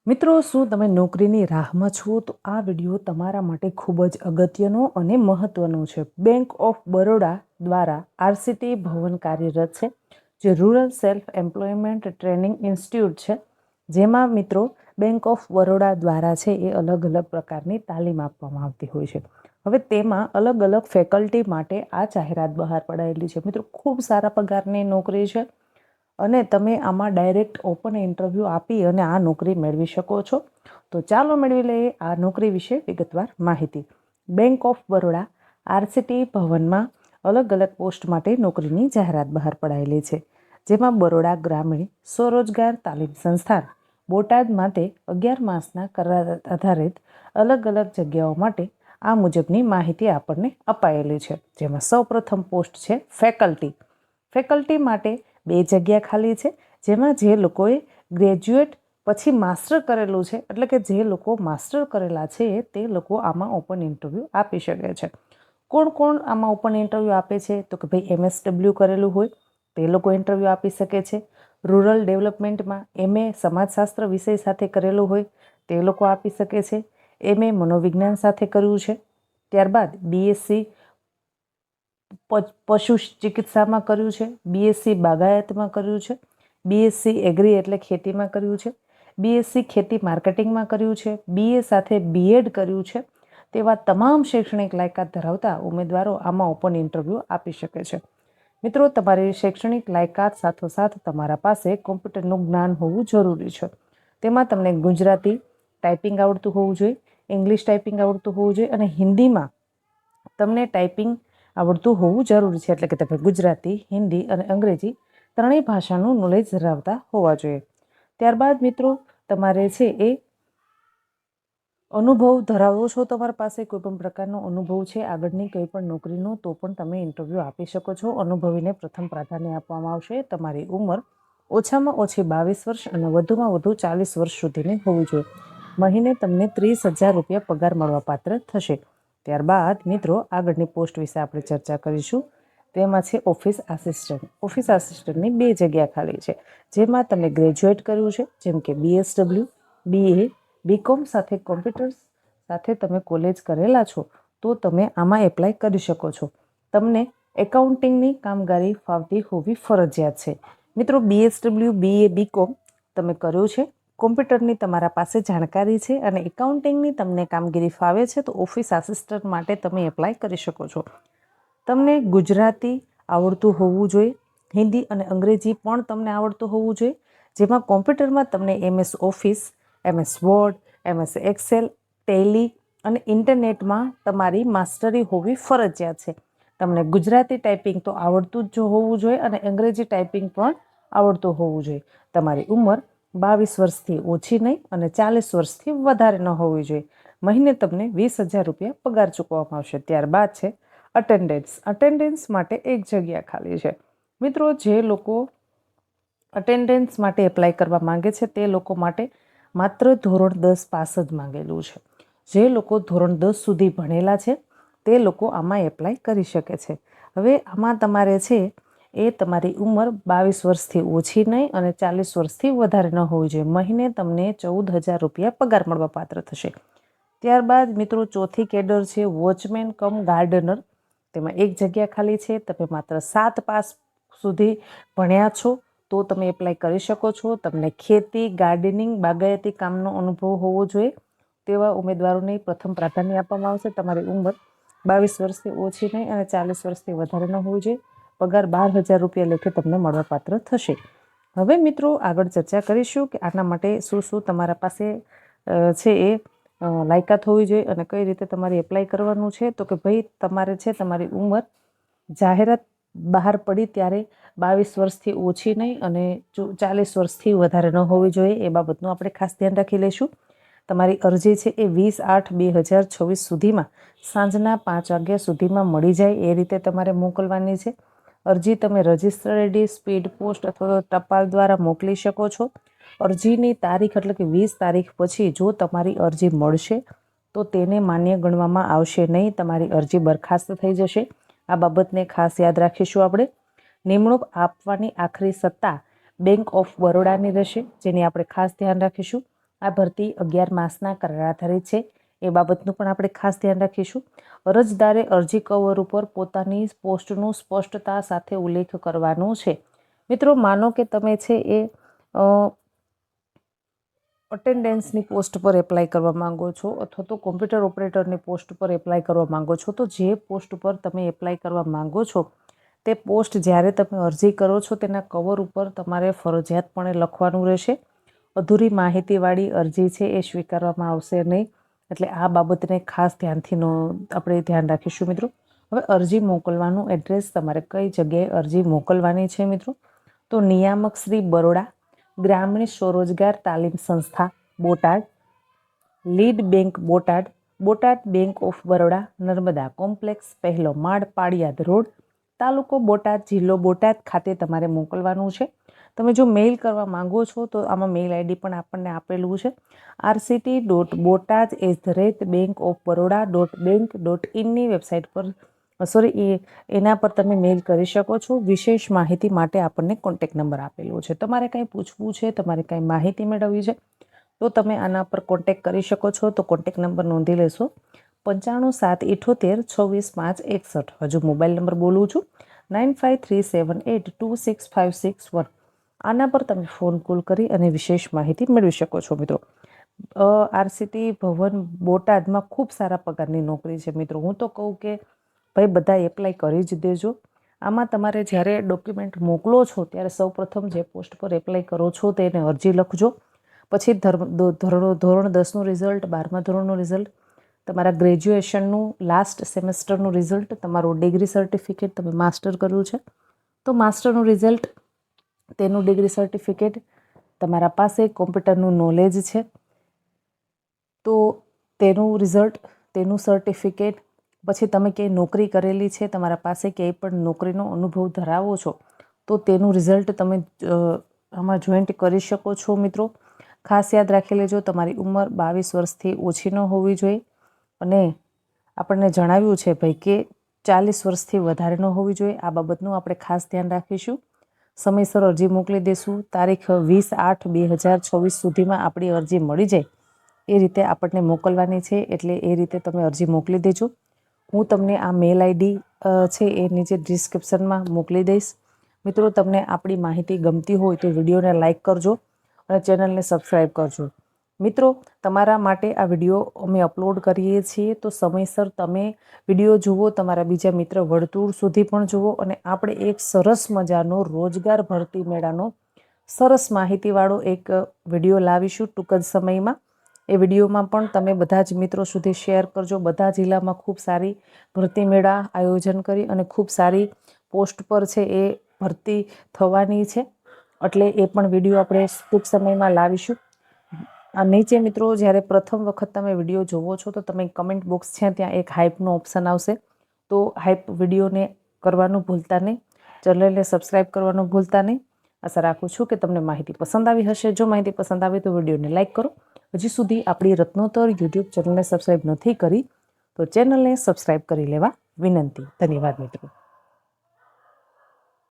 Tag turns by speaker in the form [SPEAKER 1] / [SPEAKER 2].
[SPEAKER 1] મિત્રો, શું તમે નોકરીની રાહમાં છો? તો આ વિડીયો તમારા માટે ખૂબ જ અગત્યનો અને મહત્વનો છે. બેંક ઓફ બરોડા દ્વારા આરસીટી ભવન કાર્યરત છે, જે rural self employment training institute છે. જેમાં મિત્રો બેંક ઓફ બરોડા દ્વારા છે એ અલગ અલગ પ્રકારની તાલીમ આપવામાં આવતી હોય છે. હવે તેમાં અલગ અલગ ફેકલ્ટી માટે આ જાહેરાત બહાર પડાયેલી છે. મિત્રો, ખૂબ સારા પગારની નોકરી છે અને તમે આમાં ડાયરેક્ટ ઓપન ઇન્ટરવ્યૂ આપી અને આ નોકરી મેળવી શકો છો. તો ચાલો મેળવી લઈએ આ નોકરી વિશે વિગતવાર માહિતી. બેંક ઓફ બરોડા આરસીટી ભવનમાં અલગ અલગ પોસ્ટ માટે નોકરીની જાહેરાત બહાર પડાયેલી છે. જેમાં બરોડા ગ્રામીણ સ્વરોજગાર તાલીમ સંસ્થાન બોટાદ માટે 11 માસના કરાર આધારિત અલગ અલગ જગ્યાઓ માટે આ મુજબની માહિતી આપણને અપાયેલી છે. જેમાં સૌપ્રથમ પોસ્ટ છે ફેકલ્ટી માટે 2 જગ્યા ખાલી છે. જેમાં જે લોકોએ ગ્રેજ્યુએટ પછી માસ્ટર કરેલું છે, એટલે કે જે લોકો માસ્ટર કરેલા છે તે લોકો આમાં ઓપન ઇન્ટરવ્યૂ આપી શકે છે. કોણ કોણ આમાં ઓપન ઇન્ટરવ્યૂ આપે છે? તો કે ભાઈ MSW કરેલું હોય તે લોકો ઇન્ટરવ્યૂ આપી શકે છે. રૂરલ ડેવલપમેન્ટમાં MA સમાજશાસ્ત્ર વિષય સાથે કરેલું હોય તે લોકો આપી શકે છે. MA મનોવિજ્ઞાન સાથે કર્યું છે. ત્યારબાદ BSc પશુ ચિકિત્સામાં કર્યું છે, BSc બાગાયતમાં કર્યું છે, BSc એગ્રી એટલે ખેતીમાં કર્યું છે, BSc ખેતી માર્કેટિંગમાં કર્યું છે, BA સાથે B.Ed કર્યું છે. તેવા તમામ શૈક્ષણિક લાયકાત ધરાવતા ઉમેદવારો આમાં ઓપન ઇન્ટરવ્યૂ આપી શકે છે. મિત્રો, તમારી શૈક્ષણિક લાયકાત સાથોસાથ તમારા પાસે કોમ્પ્યુટરનું જ્ઞાન હોવું જરૂરી છે. તેમાં તમને ગુજરાતી ટાઈપિંગ આવડતું હોવું જોઈએ, ઇંગ્લિશ ટાઈપિંગ આવડતું હોવું જોઈએ અને હિન્દીમાં તમને ટાઈપિંગ આવડતું હોવું જરૂરી છે. એટલે કે તમે ગુજરાતી, હિન્દી અને અંગ્રેજી ત્રણેય ભાષાનું નોલેજ ધરાવતા હોવા જોઈએ. ત્યારબાદ મિત્રો, તમારે છે એ અનુભવ ધરાવો છો, તમારી પાસે કોઈ પણ પ્રકારનો અનુભવ છે આગળની કોઈ પણ નોકરીનો, તો પણ તમે ઇન્ટરવ્યૂ આપી શકો છો. અનુભવીને પ્રથમ પ્રાધાન્ય આપવામાં આવશે. તમારી ઉંમર ઓછામાં ઓછી 22 વર્ષ અને વધુમાં વધુ 40 વર્ષ સુધીની હોવી જોઈએ. મહિને તમને 30,000 રૂપિયા પગાર મળવાપાત્ર થશે. ત્યારબાદ મિત્રો, આગળની પોસ્ટ વિશે આપણે ચર્ચા કરીશું. તેમાં છે ઓફિસ આસિસ્ટન્ટ. ઓફિસ આસિસ્ટન્ટની 2 જગ્યા ખાલી છે. જેમાં તમે ગ્રેજ્યુએટ કર્યું છે, જેમ કે BSW, BA, BCom સાથે કોમ્પ્યુટર સાથે તમે કોલેજ કરેલા છો, તો તમે આમાં એપ્લાય કરી શકો છો. તમને એકાઉન્ટિંગની કામગીરી ફાવતી હોવી ફરજિયાત છે. મિત્રો, BSW, BA, BCom તમે કર્યું છે, કોમ્પ્યુટરની તમારા પાસે જાણકારી છે અને એકાઉન્ટિંગની તમને કામગીરી ફાવે છે, તો ઓફિસ આસિસ્ટન્ટ માટે તમે એપ્લાય કરી શકો છો. તમને ગુજરાતી આવડતું હોવું જોઈએ, હિન્દી અને અંગ્રેજી પણ તમને આવડતું હોવું જોઈએ. જેમાં કોમ્પ્યુટરમાં તમને MS Office, MS Word, MS Excel, Tally અને ઇન્ટરનેટમાં તમારી માસ્ટરી હોવી ફરજિયાત છે. તમને ગુજરાતી ટાઈપિંગ તો આવડતું જ હોવું જોઈએ અને અંગ્રેજી ટાઈપિંગ પણ આવડતું હોવું જોઈએ. તમારી ઉંમર 22 વર્ષથી ઓછી નહીં અને 40 વર્ષથી વધારે ન હોવી જોઈએ. મહિને તમને 20,000 રૂપિયા પગાર ચૂકવવામાં આવશે. ત્યારબાદ છે અટેન્ડન્સ માટે 1 જગ્યા ખાલી છે. મિત્રો, જે લોકો અટેન્ડન્સ માટે એપ્લાય કરવા માંગે છે તે લોકો માટે માત્ર ધોરણ 10 પાસ જ માંગેલું છે. જે લોકો ધોરણ 10 સુધી ભણેલા છે તે લોકો આમાં એપ્લાય કરી શકે છે. હવે આમાં તમારે છે એ તમારી ઉંમર 22 વર્ષથી ઓછી નહીં અને 40 વર્ષથી વધારે ન હોવી જોઈએ. મહિને તમને 14,000 રૂપિયા પગાર મળવાપાત્ર થશે. ત્યારબાદ મિત્રો, ચોથી કેડર છે વોચમેન કમ ગાર્ડનર. તેમાં 1 જગ્યા ખાલી છે. તમે માત્ર 7 પાસ સુધી ભણ્યા છો તો તમે એપ્લાય કરી શકો છો. તમને ખેતી, ગાર્ડનિંગ, બાગાયતી કામનો અનુભવ હોવો જોઈએ. તેવા ઉમેદવારોને પ્રથમ પ્રાધાન્ય આપવામાં આવશે. તમારી ઉંમર 22 વર્ષથી ઓછી નહીં અને 40 વર્ષથી વધારે ન હોવી જોઈએ. પગાર 12,000 રૂપિયા લેખે તમને મળવાપાત્ર થશે. હવે મિત્રો, આગળ ચર્ચા કરીશું કે આના માટે શું શું તમારા પાસે છે એ લાયકાત હોવી જોઈએ અને કઈ રીતે તમારે એપ્લાય કરવાનું છે. તો કે ભાઈ, તમારે છે તમારી ઉંમર જાહેરાત બહાર પડી ત્યારે 22 વર્ષથી ઓછી નહીં અને 40 વર્ષથી વધારે ન હોવી જોઈએ. એ બાબતનું આપણે ખાસ ધ્યાન રાખી લઈશું. તમારી અરજી છે એ 20/8/2026 સુધીમાં સાંજના 5 વાગ્યા સુધીમાં મળી જાય એ રીતે તમારે મોકલવાની છે. અરજી તમે રજિસ્ટર્ડ સ્પીડ પોસ્ટ અથવા ટપાલ દ્વારા મોકલી શકો છો. અરજીની તારીખ એટલે કે 20 તારીખ પછી જો તમારી અરજી મળશે તો તેને માન્ય ગણવામાં આવશે નહીં. તમારી અરજી બરખાસ્ત થઈ જશે. આ બાબતને ખાસ યાદ રાખીશું આપણે. નિમણૂક આપવાની આખરી સત્તા બેંક ઓફ બરોડાની રહેશે, જેની આપણે ખાસ ધ્યાન રાખીશું. આ ભરતી 11 માસના કરાર આધારિત છે, એ બાબતનું પણ આપણે ખાસ ધ્યાન રાખીશું. અરજદારે અરજી કવર ઉપર પોતાની પોસ્ટનું સ્પષ્ટતા સાથે ઉલ્લેખ કરવાનો છે. મિત્રો, માનો કે તમે છે એ અટેન્ડન્સની પોસ્ટ પર એપ્લાય કરવા માંગો છો અથવા તો કોમ્પ્યુટર ઓપરેટરની પોસ્ટ પર એપ્લાય કરવા માંગો છો, તો જે પોસ્ટ પર તમે એપ્લાય કરવા માંગો છો તે પોસ્ટ જ્યારે તમે અરજી કરો છો તેના કવર ઉપર તમારે ફરજિયાતપણે લખવાનું રહેશે. અધૂરી માહિતીવાળી અરજી છે એ સ્વીકારવામાં આવશે નહીં. એટલે આ બાબતને ખાસ ધ્યાનથી આપણે ધ્યાન રાખીશું મિત્રો. હવે અરજી મોકલવાનું એડ્રેસ, તમારે કઈ જગ્યાએ અરજી મોકલવાની છે મિત્રો, તો નિયામક શ્રી બરોડા, ગ્રામીણ સ્વરોજગાર તાલીમ સંસ્થા Botad, lead bank Botad, Botad bank of Baroda, Narmada complex, પહેલો માળ, પાળિયાદ રોડ, તાલુકો બોટાદ, જિલ્લો બોટાદ ખાતે તમારે મોકલવાનું છે. તમે જો મેઇલ કરવા માંગો છો તો આમાં મેઇલ આઈડી પણ આપણને આપેલું છે, rct.botad@bankofbaroda.bank.in વેબસાઇટ પર એના પર તમે મેઇલ કરી શકો છો. વિશેષ માહિતી માટે આપણને કોન્ટેક્ટ નંબર આપેલો છે. તમારે કંઈ પૂછવું છે, તમારે કંઈ માહિતી મેળવવી છે તો તમે આના પર કોન્ટેક્ટ કરી શકો છો. તો કોન્ટેક્ટ નંબર નોંધી લેશો 9578265561. હજુ મોબાઈલ નંબર બોલું છું 9537826561. આના પર તમે ફોન કોલ કરી અને વિશેષ માહિતી મેળવી શકો છો મિત્રો. આરસીટી ભવન બોટાદમાં ખૂબ સારા પગારની નોકરી છે મિત્રો. હું તો કહું કે ભાઈ બધા એપ્લાય કરી જ દેજો. આમાં તમારે જ્યારે ડોક્યુમેન્ટ મોકલો છો ત્યારે સૌપ્રથમ જે પોસ્ટ પર એપ્લાય કરો છો તેને અરજી લખજો. પછી ધોરણ 10નું રિઝલ્ટ, 12મા ધોરણનું રિઝલ્ટ, તમારા ગ્રેજ્યુએશનનું લાસ્ટ સેમેસ્ટરનું રિઝલ્ટ, તમારું ડિગ્રી સર્ટિફિકેટ, તમે માસ્ટર કર્યું છે તો માસ્ટરનું રિઝલ્ટ, તેનું ડિગ્રી સર્ટિફિકેટ, તમારા પાસે કોમ્પ્યુટરનું નોલેજ છે તો તેનું રિઝલ્ટ, તેનું સર્ટિફિકેટ, પછી તમે ક્યાંય નોકરી કરેલી છે, તમારા પાસે ક્યાંય પણ નોકરીનો અનુભવ ધરાવો છો તો તેનું રિઝલ્ટ તમે આમાં જોઈન્ટ કરી શકો છો મિત્રો. ખાસ યાદ રાખી લેજો, તમારી ઉંમર 22 વર્ષથી ઓછી ન હોવી જોઈએ અને આપણને જણાવ્યું છે ભાઈ કે 40 વર્ષથી વધારે ન હોવી જોઈએ. આ બાબતનું આપણે ખાસ ધ્યાન રાખીશું. સમયસર અરજી મોકલી દઈશું. તારીખ 20/8/2024 સુધીમાં આપણી અરજી મળી જાય એ રીતે આપણને મોકલવાની છે. એટલે એ રીતે તમે અરજી મોકલી દેજો. હું તમને આ મેલ આઈડી છે એ નીચે ડિસ્ક્રિપ્શનમાં મોકલી દઈશ. મિત્રો, તમને આપણી માહિતી ગમતી હોય તો વિડીયોને લાઇક કરજો અને ચેનલને સબસ્ક્રાઈબ કરજો. મિત્રો, તમારા માટે આ વિડીયો અમે અપલોડ કરીએ છીએ તો સમયસર તમે વિડીયો જુઓ, તમારા બીજા મિત્ર વર્તુળ સુધી પણ જુઓ અને આપણે એક સરસ મજાનો રોજગાર ભરતી મેળાનો સરસ માહિતીવાળો એક વિડીયો લાવીશું ટૂંક જ સમયમાં. એ વિડીયોમાં પણ તમે બધા જ મિત્રો સુધી શેર કરજો. બધા જિલ્લામાં ખૂબ સારી ભરતી મેળા આયોજન કરી અને ખૂબ સારી પોસ્ટ પર છે એ ભરતી થવાની છે. એટલે એ પણ વિડીયો આપણે ટૂંક સમયમાં લાવીશું. આ નીચે મિત્રો જ્યારે પ્રથમ વખત તમે વિડીયો જોવો છો તો તમે કમેન્ટ બોક્સ છે ત્યાં એક હાઇપનો ઓપ્શન આવશે, તો હાઇપ વિડીયોને કરવાનું ભૂલતા નહીં, ચેનલને સબસ્ક્રાઈબ કરવાનું ભૂલતા નહીં. આશા રાખું છું કે તમને માહિતી પસંદ આવી હશે. જો માહિતી પસંદ આવે તો વિડીયોને લાઇક કરો. હજી સુધી આપણી રત્નોત્તર યુટ્યુબ ચેનલને સબસ્ક્રાઈબ નથી કરી તો ચેનલને સબસ્ક્રાઈબ કરી લેવા વિનંતી. ધન્યવાદ મિત્રો.